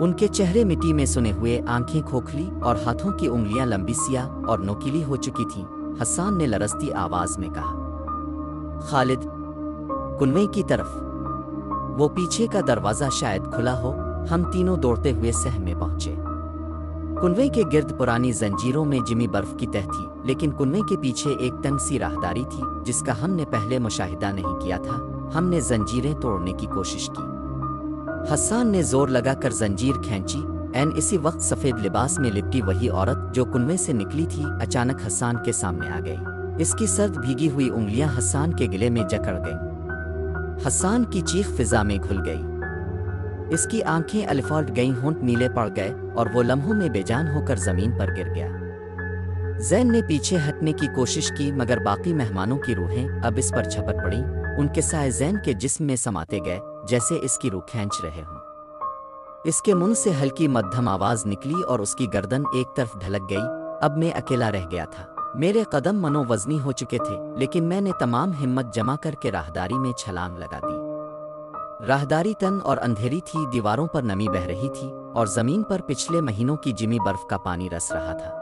ان کے چہرے مٹی میں سنے ہوئے، آنکھیں کھوکھلی اور ہاتھوں کی انگلیاں لمبی سیاہ اور نوکیلی ہو چکی تھیں۔ حسان نے لرزتی آواز میں کہا، خالد، کنویں کی طرف۔ وہ پیچھے کا دروازہ شاید کھلا ہو۔ ہم تینوں دوڑتے ہوئے صحن میں پہنچے۔ کنویں کے گرد پرانی زنجیروں میں جمی برف کی تہ تھی، لیکن کنویں کے پیچھے ایک تنگ سی راہداری تھی جس کا ہم نے پہلے مشاہدہ نہیں کیا تھا۔ ہم نے زنجیریں توڑنے کی کوشش کی۔ حسان نے زور لگا کر زنجیر کھینچی۔ اسی وقت سفید لباس میں لپٹی وہی عورت جو کنویں سے نکلی تھی اچانک حسان کے سامنے آ گئی۔ اس کی سرد بھیگی ہوئی انگلیاں حسان کے گلے میں جکڑ گئیں۔ حسان کی چیخ فضا میں گھل گئی۔ اس کی آنکھیں الفالٹ گئیں، ہونٹ نیلے پڑ گئے اور وہ لمحوں میں بے جان ہو کر زمین پر گر گیا۔ زین نے پیچھے ہٹنے کی کوشش کی مگر باقی مہمانوں کی روحیں اب اس پر جھپٹ پڑیں۔ ان کے سائے زین کے جسم میں سماتے گئے جیسے اس کی روح کھینچ رہے ہوں۔ اس کے منہ سے ہلکی مدھم آواز نکلی اور اس کی گردن ایک طرف ڈھلک گئی۔ اب میں اکیلا رہ گیا تھا۔ میرے قدم منو وزنی ہو چکے تھے، لیکن میں نے تمام ہمت جمع کر کے راہداری میں چھلانگ لگا دی۔ راہداری تن اور اندھیری تھی، دیواروں پر نمی بہہ رہی تھی اور زمین پر پچھلے مہینوں کی جمی برف کا پانی رس رہا تھا۔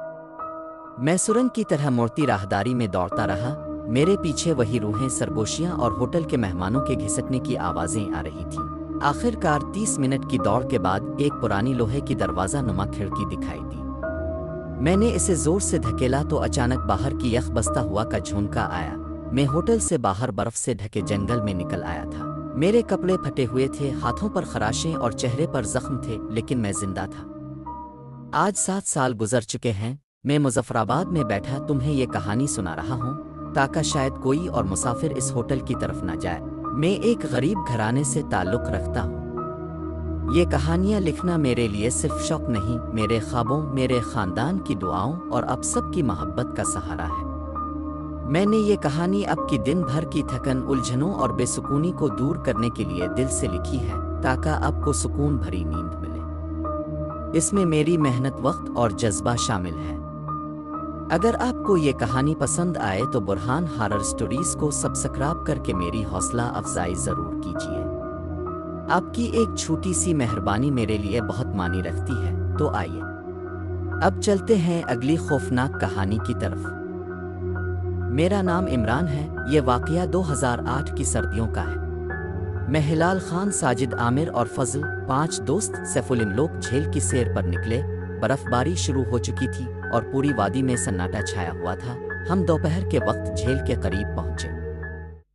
میں سرنگ کی طرح مڑتی راہداری میں دوڑتا رہا۔ میرے پیچھے وہی روحیں، سرگوشیاں اور ہوٹل کے مہمانوں کے گھسٹنے کی آوازیں آ رہی تھیں۔ آخر کار 30 منٹ کی دوڑ کے بعد ایک پرانی لوہے کی دروازہ نما کھڑکی دکھائی دی۔ میں نے اسے زور سے دھکیلا تو اچانک باہر کی یخ بستا ہوا کا جھونکا آیا۔ میں ہوٹل سے باہر برف سے ڈھکے جنگل میں نکل آیا تھا۔ میرے کپڑے پھٹے ہوئے تھے، ہاتھوں پر خراشیں اور چہرے پر زخم تھے، لیکن میں زندہ تھا۔ آج 7 سال گزر چکے ہیں۔ میں مظفرآباد میں بیٹھا تمہیں یہ کہانی سنا رہا ہوں تاکہ شاید کوئی اور مسافر اس ہوٹل کی طرف نہ جائے۔ میں ایک غریب گھرانے سے تعلق رکھتا ہوں۔ یہ کہانیاں لکھنا میرے لیے صرف شوق نہیں، میرے خوابوں، میرے خاندان کی دعاؤں اور اب سب کی محبت کا سہارا ہے۔ میں نے یہ کہانی اب کی دن بھر کی تھکن، الجھنوں اور بے سکونی کو دور کرنے کے لیے دل سے لکھی ہے تاکہ اب کو سکون بھری نیند ملے۔ اس میں میری محنت، وقت اور جذبہ شامل ہے۔ اگر آپ کو یہ کہانی پسند آئے تو برہان ہارر سٹوریز کو سبسکرائب کر کے میری حوصلہ افزائی ضرور کیجیے۔ آپ کی ایک چھوٹی سی مہربانی میرے لیے بہت معنی رکھتی ہے۔ تو آئیے اب چلتے ہیں اگلی خوفناک کہانی کی طرف۔ میرا نام عمران ہے۔ یہ واقعہ 2008 کی سردیوں کا ہے۔ میں، ہلال خان، ساجد، عامر اور فضل، 5 دوست سیفالم لوگ جھیل کی سیر پر نکلے۔ برف باری شروع ہو چکی تھی اور پوری وادی میں سناٹا چھایا ہوا تھا۔ ہم دوپہر کے وقت جھیل کے قریب پہنچے۔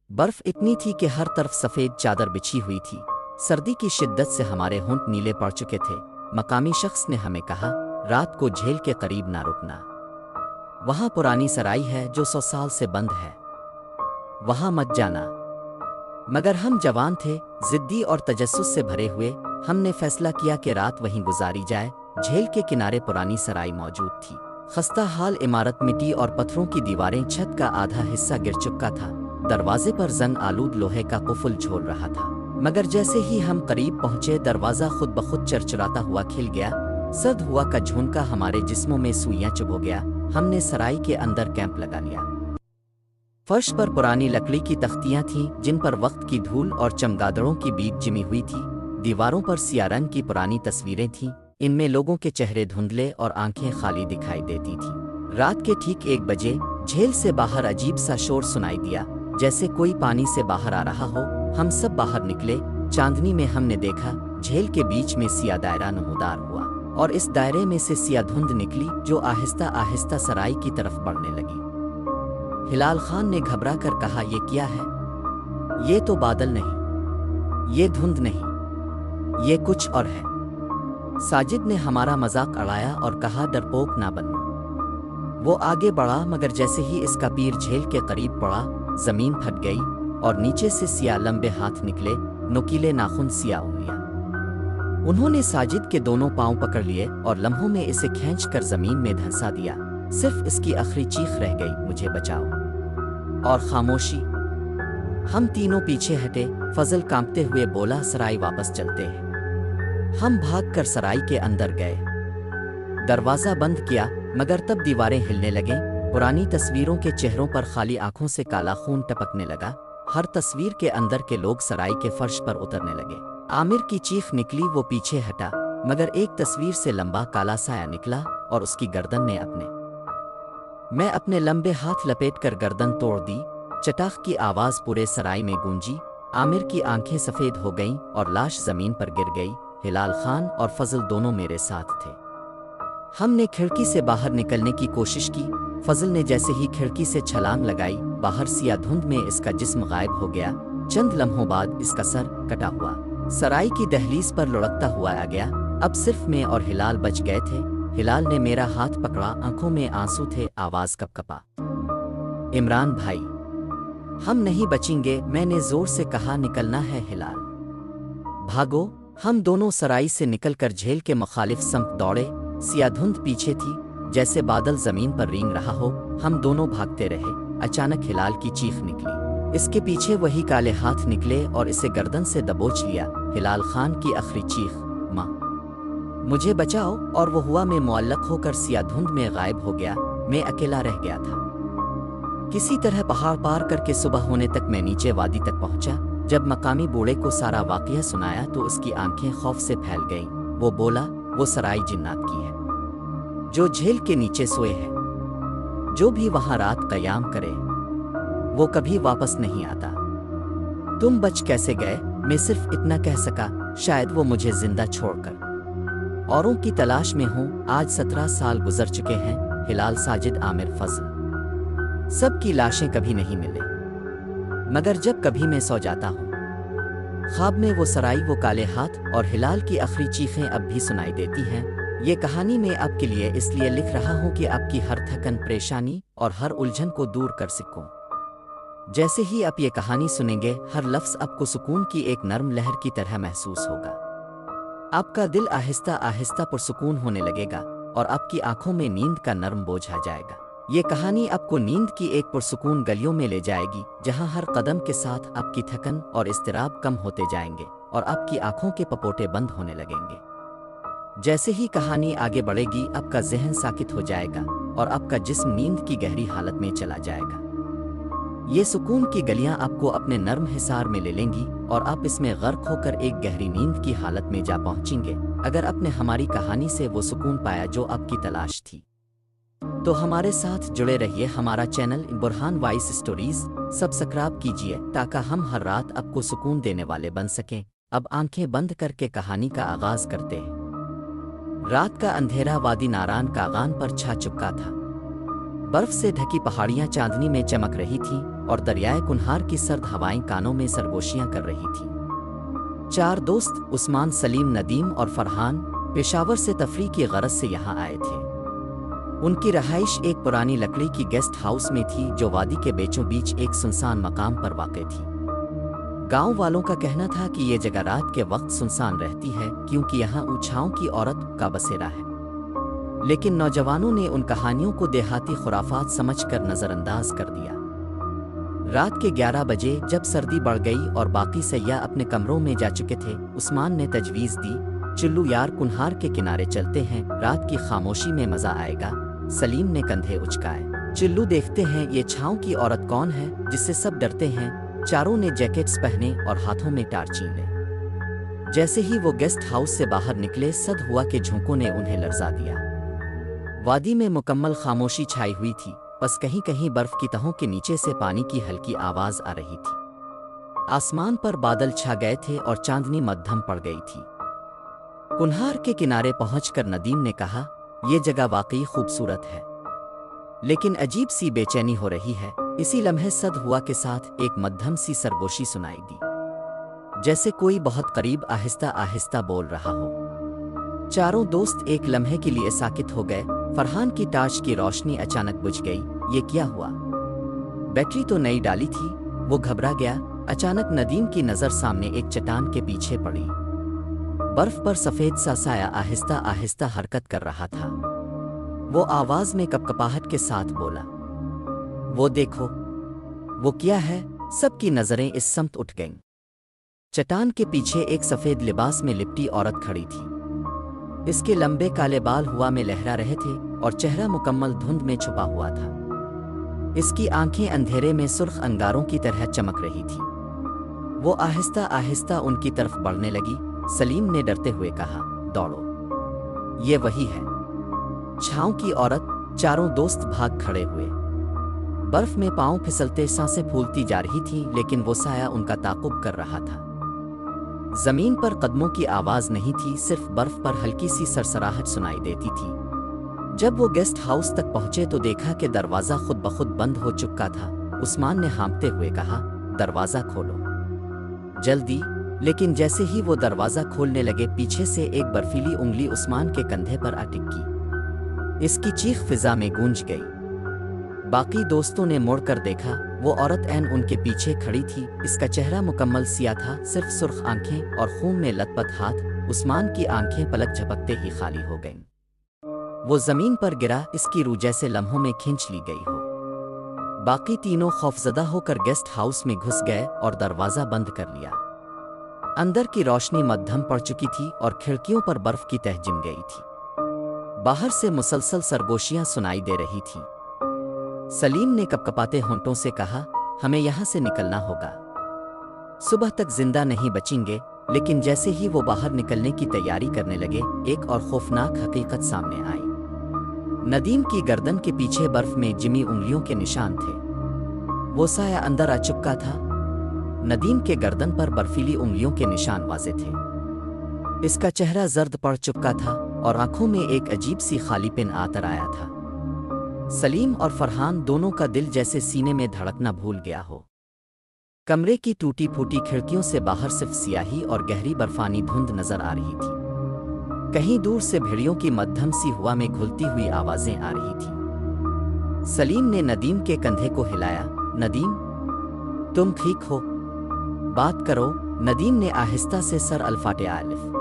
برف اتنی تھی کہ ہر طرف سفید چادر بچھی ہوئی تھی۔ سردی کی شدت سے ہمارے ہونٹ نیلے پڑ چکے تھے۔ مقامی شخص نے ہمیں کہا، رات کو جھیل کے قریب نہ رکنا۔ وہاں پرانی سرائی ہے جو 100 سال سے بند ہے، وہاں مت جانا۔ مگر ہم جوان تھے، ضدی اور تجسس سے بھرے ہوئے۔ ہم نے فیصلہ کیا کہ رات وہیں گزاری جائے۔ جھیل کے کنارے پرانی سرائی موجود تھی، خستہ حال عمارت، مٹی اور پتھروں کی دیواریں، چھت کا آدھا حصہ گر چکا تھا۔ دروازے پر زنگ آلود لوہے کا قفل جھول رہا تھا، مگر جیسے ہی ہم قریب پہنچے دروازہ خود بخود چرچراتا ہوا کھل گیا۔ سرد ہوا کا جھونکا ہمارے جسموں میں سوئیاں چبھو گیا۔ ہم نے سرائی کے اندر کیمپ لگا لیا۔ فرش پر پرانی لکڑی کی تختیاں تھیں جن پر وقت کی دھول اور چمگادڑوں کی بیج جمی ہوئی تھی۔ دیواروں پر سیاہ رنگ کی پرانی تصویریں تھیں، ان میں لوگوں کے چہرے دھندلے اور آنکھیں خالی دکھائی دیتی تھیں۔ رات کے ٹھیک 1 بجے جھیل سے باہر عجیب سا شور سنائی دیا، جیسے کوئی پانی سے باہر آ رہا ہو۔ ہم سب باہر نکلے۔ چاندنی میں ہم نے دیکھا جھیل کے بیچ میں سیاہ دائرہ نمودار ہوا اور اس دائرے میں سے سیاہ دھند نکلی جو آہستہ آہستہ سرائی کی طرف بڑھنے لگی۔ ہلال خان نے گھبرا کر کہا، یہ کیا ہے؟ یہ تو بادل نہیں، یہ دھند نہیں، یہ کچھ اور ہے۔ ساجد نے ہمارا مذاق اڑایا اور کہا، ڈرپوک نہ بنو۔ وہ آگے بڑھا مگر جیسے ہی اس کا پیر جھیل کے قریب پڑا، زمین پھٹ گئی اور نیچے سے سیاہ لمبے ہاتھ نکلے، نوکیلے ناخن، سیاہ انگلیاں۔ انہوں نے ساجد کے دونوں پاؤں پکڑ لیے اور لمحوں میں اسے کھینچ کر زمین میں دھنسا دیا۔ صرف اس کی آخری چیخ رہ گئی، مجھے بچاؤ، اور خاموشی۔ ہم تینوں پیچھے ہٹے۔ فضل کانپتے ہوئے بولا، سرائی واپس چلتے ہیں۔ ہم بھاگ کر سرائی کے اندر گئے، دروازہ بند کیا، مگر تب دیواریں ہلنے لگیں۔ پرانی تصویروں کے چہروں پر خالی آنکھوں سے کالا خون ٹپکنے لگا۔ ہر تصویر کے اندر کے لوگ سرائی کے فرش پر اترنے لگے۔ عامر کی چیخ نکلی، وہ پیچھے ہٹا، مگر ایک تصویر سے لمبا کالا سایہ نکلا اور اس کی گردن میں اپنے لمبے ہاتھ لپیٹ کر گردن توڑ دی۔ چٹاخ کی آواز پورے سرائی میں گونجی، عامر کی آنکھیں سفید ہو گئیں اور لاش زمین پر گر گئی۔ ہلال خان اور فضل دونوں میرے ساتھ تھے۔ ہم نے کھڑکی سے باہر نکلنے کی کوشش کی۔ فضل نے جیسے ہی کھڑکی سے چھلانگ لگائی، باہر سیاہ دھند میں اس کا جسم غائب ہو گیا۔ چند لمحوں بعد اس کا سر کٹا ہوا سرائی کی دہلیز پر لڑکتا ہوا آ گیا۔ اب صرف میں اور ہلال بچ گئے تھے۔ ہلال نے میرا ہاتھ پکڑا، آنکھوں میں آنسو تھے، آواز کپ کپا۔ عمران بھائی، ہم نہیں بچیں گے، میں نے زور سے کہا۔ نکلنا ہے ہلال، بھاگو۔ ہم دونوں سرائی سے نکل کر جھیل کے مخالف سمت دوڑے۔ سیاہ دھند پیچھے تھی، جیسے بادل زمین پر رینگ رہا ہو۔ ہم دونوں بھاگتے رہے۔ اچانک ہلال کی چیخ نکلی، اس کے پیچھے وہی کالے ہاتھ نکلے اور اسے گردن سے دبوچ لیا۔ ہلال خان کی آخری چیخ، ماں مجھے بچاؤ، اور وہ ہوا میں معلق ہو کر سیاہ دھند میں غائب ہو گیا۔ میں اکیلا رہ گیا تھا۔ کسی طرح پہاڑ پار کر کے صبح ہونے تک میں نیچے وادی تک پہنچا۔ جب مقامی بوڑھے کو سارا واقعہ سنایا تو اس کی آنکھیں خوف سے پھیل گئیں۔ وہ بولا، وہ سرائی جنات کی ہے جو جھیل کے نیچے سوئے ہے۔ جو بھی وہاں رات قیام کرے وہ کبھی واپس نہیں آتا۔ تم بچ کیسے گئے؟ میں صرف اتنا کہہ سکا، شاید وہ مجھے زندہ چھوڑ کر اوروں کی تلاش میں ہوں۔ آج 17 سال گزر چکے ہیں۔ ہلال، ساجد، عامر، فضل، سب کی لاشیں کبھی نہیں ملے، مگر جب کبھی میں سو جاتا ہوں خواب میں، وہ سرائی، وہ کالے ہاتھ اور ہلال کی آخری چیخیں اب بھی سنائی دیتی ہیں۔ یہ کہانی میں آپ کے لیے اس لیے لکھ رہا ہوں کہ آپ کی ہر تھکن، پریشانی اور ہر الجھن کو دور کر سکوں۔ جیسے ہی آپ یہ کہانی سنیں گے، ہر لفظ آپ کو سکون کی ایک نرم لہر کی طرح محسوس ہوگا۔ آپ کا دل آہستہ آہستہ پرسکون ہونے لگے گا اور آپ کی آنکھوں میں نیند کا نرم بوجھ آ جائے گا۔ یہ کہانی آپ کو نیند کی ایک پرسکون گلیوں میں لے جائے گی، جہاں ہر قدم کے ساتھ آپ کی تھکن اور اضطراب کم ہوتے جائیں گے اور آپ کی آنکھوں کے پپوٹے بند ہونے لگیں گے۔ جیسے ہی کہانی آگے بڑھے گی، آپ کا ذہن ساکت ہو جائے گا اور آپ کا جسم نیند کی گہری حالت میں چلا جائے گا۔ یہ سکون کی گلیاں آپ کو اپنے نرم حصار میں لے لیں گی اور آپ اس میں غرق ہو کر ایک گہری نیند کی حالت میں جا پہنچیں گے۔ اگر آپ نے ہماری کہانی سے وہ سکون پایا جو آپ کی تلاش تھی، تو ہمارے ساتھ جڑے رہیے۔ ہمارا چینل برہان وائس اسٹوریز سبسکرائب کیجیے تاکہ ہم ہر رات آپ کو سکون دینے والے بن سکیں۔ اب آنکھیں بند کر کے کہانی کا آغاز کرتے ہیں۔ رات کا اندھیرا وادی ناران کاغان پر چھا چپکا تھا۔ برف سے ڈھکی پہاڑیاں چاندنی میں چمک رہی تھیں اور دریائے کنہار کی سرد ہوائیں کانوں میں سرگوشیاں کر رہی تھیں۔ 4 دوست، عثمان، سلیم، ندیم اور فرحان، پشاور سے تفریح کی غرض سے یہاں آئے تھے۔ ان کی رہائش ایک پرانی لکڑی کی گیسٹ ہاؤس میں تھی جو وادی کے بیچوں بیچ ایک سنسان مقام پر واقع تھی۔ گاؤں والوں کا کہنا تھا کہ یہ جگہ رات کے وقت سنسان رہتی ہے کیونکہ یہاں اوچھاؤں کی عورت کا بسیرا ہے، لیکن نوجوانوں نے ان کہانیوں کو دیہاتی خرافات سمجھ کر نظر انداز کر دیا۔ رات کے 11 بجے جب سردی بڑھ گئی اور باقی سیاح اپنے کمروں میں جا چکے تھے، عثمان نے تجویز دی، چلو یار، کنہار کے کنارے چلتے ہیں، رات کی خاموشی میں مزہ آئے گا۔ سلیم نے کندھے اچکائے، چلو دیکھتے ہیں یہ چھاؤں کی عورت کون ہے جس سے سب ڈرتے ہیں۔ چاروں نے جیکٹس پہنے اور ہاتھوں میں ٹارچیں لے۔ جیسے ہی وہ گیسٹ ہاؤس سے باہر نکلے، صد ہوا کے جھونکوں نے انہیں لرزا دیا۔ وادی میں مکمل خاموشی چھائی ہوئی تھی، بس کہیں کہیں برف کی تہوں کے نیچے سے پانی کی ہلکی آواز آ رہی تھی۔ آسمان پر بادل چھا گئے تھے اور چاندنی مدھم پڑ گئی تھی۔ کنہار کے کنارے پہنچ کر ندیم نے کہا، یہ جگہ واقعی خوبصورت ہے، لیکن عجیب سی بے چینی ہو رہی ہے۔ اسی لمحے صد ہوا کے ساتھ ایک مدھم سی سرگوشی سنائی دی، جیسے کوئی بہت قریب آہستہ آہستہ بول رہا ہو۔ چاروں دوست ایک لمحے کے لیے ساکت ہو گئے۔ فرحان کی ٹارچ کی روشنی اچانک بجھ گئی۔ یہ کیا ہوا؟ بیٹری تو نئی ڈالی تھی۔ وہ گھبرا گیا۔ اچانک ندیم کی نظر سامنے ایک چٹان کے پیچھے پڑی۔ برف پر سفید سا سایہ آہستہ آہستہ حرکت کر رہا تھا۔ وہ آواز میں کپکپاہٹ کے ساتھ بولا، وہ دیکھو۔ وہ کیا ہے؟ سب کی نظریں اس سمت اٹھ گئیں۔ چٹان کے پیچھے ایک سفید لباس میں لپٹی عورت کھڑی تھی۔ اس کے لمبے کالے بال ہوا میں لہرا رہے تھے اور چہرہ مکمل دھند میں چھپا ہوا تھا۔ اس کی آنکھیں اندھیرے میں سرخ انگاروں کی طرح چمک رہی تھی۔ وہ آہستہ آہستہ ان کی طرف بڑھنے لگی۔ سلیم نے ڈرتے ہوئے کہا، دوڑو۔ یہ وہی ہے۔ چھاؤں کی عورت۔ چاروں دوست بھاگ کھڑے ہوئے۔ برف میں پاؤں پھسلتے سانسیں پھولتی جا رہی تھیں، لیکن وہ سایہ ان کا تعاقب کر رہا تھا۔ زمین پر قدموں کی آواز نہیں تھی، صرف برف پر ہلکی سی سرسراہٹ سنائی دیتی تھی۔ جب وہ گیسٹ ہاؤس تک پہنچے تو دیکھا کہ دروازہ خود بخود بند ہو چکا تھا۔ عثمان نے ہانپتے ہوئے کہا، دروازہ کھولو جلدی۔ لیکن جیسے ہی وہ دروازہ کھولنے لگے، پیچھے سے ایک برفیلی انگلی عثمان کے کندھے پر آ ٹکی۔ اس کی چیخ فضا میں گونج گئی۔ باقی دوستوں نے مڑ کر دیکھا، وہ عورت عین ان کے پیچھے کھڑی تھی۔ اس کا چہرہ مکمل سیاہ تھا، صرف سرخ آنکھیں اور خون میں لت پت ہاتھ۔ عثمان کی آنکھیں پلک جھپکتے ہی خالی ہو گئیں۔ وہ زمین پر گرا، اس کی روح جیسے لمحوں میں کھینچ لی گئی ہو۔ باقی تینوں خوفزدہ ہو کر گیسٹ ہاؤس میں گھس گئے اور دروازہ بند کر لیا۔ اندر کی روشنی مدھم پڑ چکی تھی اور کھڑکیوں پر برف کی تہ جم گئی تھی۔ باہر سے مسلسل سرگوشیاں سنائی دے رہی تھیں۔ سلیم نے کپکپاتے ہونٹوں سے کہا، ہمیں یہاں سے نکلنا ہوگا، صبح تک زندہ نہیں بچیں گے۔ لیکن جیسے ہی وہ باہر نکلنے کی تیاری کرنے لگے، ایک اور خوفناک حقیقت سامنے آئی۔ ندیم کی گردن کے پیچھے برف میں جمی انگلیوں کے نشان تھے۔ وہ سایہ اندر آ چپکا تھا۔ ندیم کے گردن پر برفیلی انگلیوں کے نشان واضح تھے۔ اس کا چہرہ زرد پڑ چپکا تھا اور آنکھوں میں ایک عجیب سی خالی پن آتر آیا تھا۔ سلیم اور فرحان دونوں کا دل جیسے سینے میں دھڑکنا بھول گیا ہو۔ کمرے کی ٹوٹی پھوٹی کھڑکیوں سے باہر صرف سیاہی اور گہری برفانی دھند نظر آ رہی تھی۔ کہیں دور سے بھیڑیوں کی مدھم سی ہوا میں گھلتی ہوئی آوازیں آ رہی تھیں۔ سلیم نے ندیم کے کندھے کو ہلایا، ندیم تم ٹھیک ہو؟ بات کرو۔ ندیم نے آہستہ سے سر الفاٹے الف۔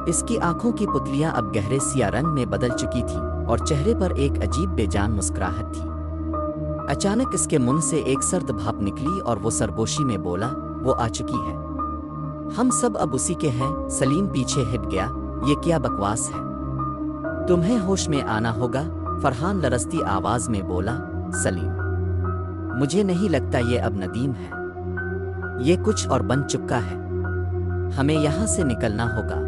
اس کی آنکھوں کی پتلیاں اب گہرے سیاہ رنگ میں بدل چکی تھیں اور چہرے پر ایک عجیب بے جان مسکراہٹ تھی۔ اچانک اس کے منہ سے ایک سرد بھاپ نکلی اور وہ سرگوشی میں بولا، وہ آ چکی ہے، ہم سب اب اسی کے ہیں۔ سلیم پیچھے ہٹ گیا، یہ کیا بکواس ہے؟ تمہیں ہوش میں آنا ہوگا، فرحان لرزتی آواز میں بولا۔ سلیم، مجھے نہیں لگتا یہ اب ندیم ہے، یہ کچھ اور بن چکا ہے، ہمیں یہاں سے نکلنا ہوگا۔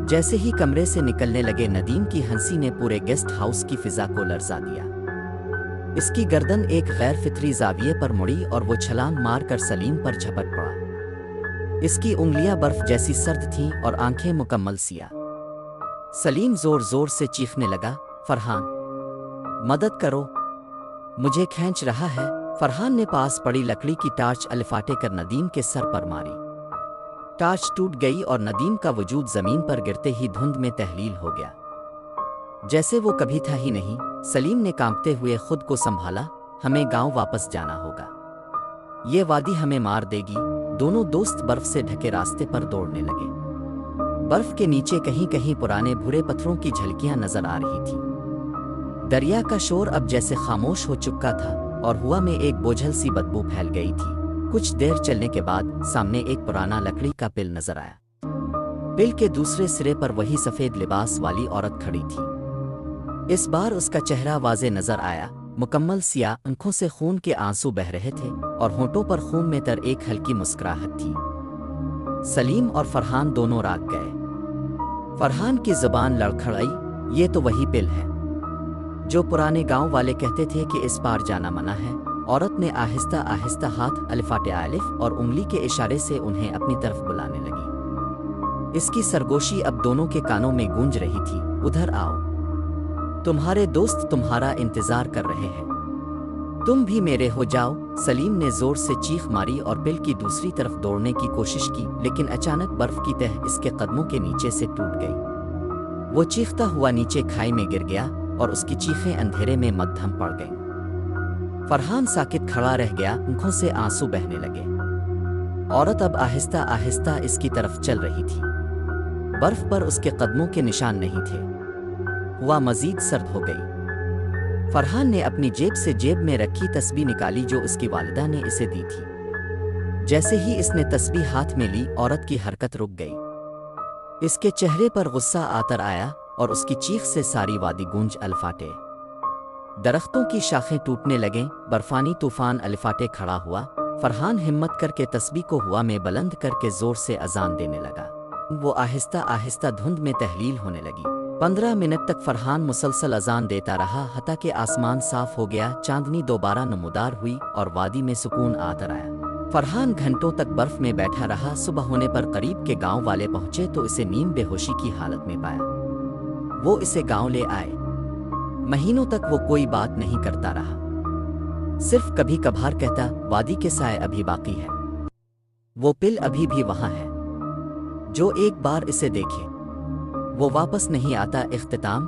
جیسے ہی کمرے سے نکلنے لگے، ندیم کی ہنسی نے پورے گیسٹ ہاؤس کی فضا کو لرزا دیا۔ اس کی گردن ایک غیر فطری زاویے پر مڑی اور وہ چھلانگ مار کر سلیم پر جھپٹ پڑا۔ اس کی انگلیاں برف جیسی سرد تھیں اور آنکھیں مکمل سیاہ۔ سلیم زور زور سے چیخنے لگا، فرحان مدد کرو، مجھے کھینچ رہا ہے۔ فرحان نے پاس پڑی لکڑی کی ٹارچ الفاٹے کر ندیم کے سر پر ماری۔ ٹارچ ٹوٹ گئی اور ندیم کا وجود زمین پر گرتے ہی دھند میں تحلیل ہو گیا، جیسے وہ کبھی تھا ہی نہیں۔ سلیم نے کانپتے ہوئے خود کو سنبھالا، ہمیں گاؤں واپس جانا ہوگا، یہ وادی ہمیں مار دے گی۔ دونوں دوست برف سے ڈھکے راستے پر دوڑنے لگے۔ برف کے نیچے کہیں کہیں پرانے بھورے پتھروں کی جھلکیاں نظر آ رہی تھیں۔ دریا کا شور اب جیسے خاموش ہو چکا تھا اور ہوا میں ایک بوجھل سی بدبو پھیل گئی تھی۔ کچھ دیر چلنے کے بعد سامنے ایک پرانا لکڑی کا پل نظر آیا۔ پل کے دوسرے سرے پر وہی سفید لباس والی عورت کھڑی تھی۔ اس بار اس کا چہرہ واضح نظر آیا، مکمل سیاہ، آنکھوں سے خون کے آنسو بہہ رہے تھے اور ہونٹوں پر خون میں تر ایک ہلکی مسکراہٹ تھی۔ سلیم اور فرحان دونوں راگ گئے۔ فرحان کی زبان لڑکھڑائی، یہ تو وہی پل ہے جو پرانے گاؤں والے کہتے تھے کہ اس پار جانا منع ہے۔ عورت نے آہستہ آہستہ ہاتھ الفاٹے الف اور انگلی کے اشارے سے انہیں اپنی طرف بلانے لگی۔ اس کی سرگوشی اب دونوں کے کانوں میں گونج رہی تھی، ادھر آؤ، تمہارے دوست تمہارا انتظار کر رہے ہیں، تم بھی میرے ہو جاؤ۔ سلیم نے زور سے چیخ ماری اور پل کی دوسری طرف دوڑنے کی کوشش کی، لیکن اچانک برف کی تہ اس کے قدموں کے نیچے سے ٹوٹ گئی۔ وہ چیختا ہوا نیچے کھائی میں گر گیا اور اس کی چیخیں اندھیرے میں مدھم پڑ گئیں۔ فرحان ساکت کھڑا رہ گیا، آنکھوں سے آنسو بہنے لگے۔ عورت اب آہستہ آہستہ اس کی طرف چل رہی تھی۔ برف پر اس کے قدموں کے نشان نہیں تھے۔ ہوا مزید سرد ہو گئی۔ فرحان نے اپنی جیب سے جیب میں رکھی تسبیح نکالی جو اس کی والدہ نے اسے دی تھی۔ جیسے ہی اس نے تسبیح ہاتھ میں لی، عورت کی حرکت رک گئی۔ اس کے چہرے پر غصہ آتر آیا اور اس کی چیخ سے ساری وادی گونج الفاٹے۔ درختوں کی شاخیں ٹوٹنے لگیں، برفانی طوفان الفاٹے کھڑا ہوا۔ فرحان ہمت کر کے تسبیح کو ہوا میں بلند کر کے زور سے اذان دینے لگا۔ وہ آہستہ آہستہ دھند میں تحلیل ہونے لگی۔ 15 منٹ تک فرحان مسلسل اذان دیتا رہا حتیٰ کہ آسمان صاف ہو گیا، چاندنی دوبارہ نمودار ہوئی اور وادی میں سکون آتا رہا۔ فرحان گھنٹوں تک برف میں بیٹھا رہا۔ صبح ہونے پر قریب کے گاؤں والے پہنچے تو اسے نیم بے ہوشی کی حالت میں پایا۔ وہ اسے گاؤں لے آئے۔ مہینوں تک وہ کوئی بات نہیں کرتا رہا، صرف کبھی کبھار کہتا، وادی کے سائے ابھی باقی ہے، وہ پل ابھی بھی وہاں ہے، جو ایک بار اسے دیکھے وہ واپس نہیں آتا۔ اختتام: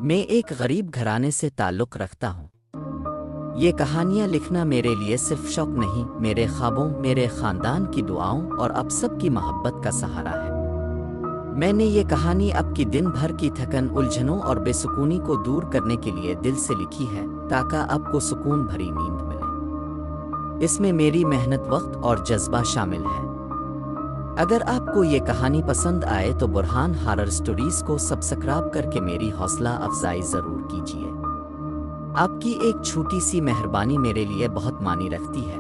میں ایک غریب گھرانے سے تعلق رکھتا ہوں۔ یہ کہانیاں لکھنا میرے لیے صرف شوق نہیں، میرے خوابوں، میرے خاندان کی دعاؤں اور اب سب کی محبت کا سہارا ہے۔ میں نے یہ کہانی آپ کی دن بھر کی تھکن، الجھنوں اور بے سکونی کو دور کرنے کے لیے دل سے لکھی ہے، تاکہ آپ کو سکون بھری نیند ملے۔ اس میں میری محنت، وقت اور جذبہ شامل ہے۔ اگر آپ کو یہ کہانی پسند آئے تو برہان ہارر سٹوریز کو سبسکرائب کر کے میری حوصلہ افزائی ضرور کیجیے۔ آپ کی ایک چھوٹی سی مہربانی میرے لیے بہت معنی رکھتی ہے۔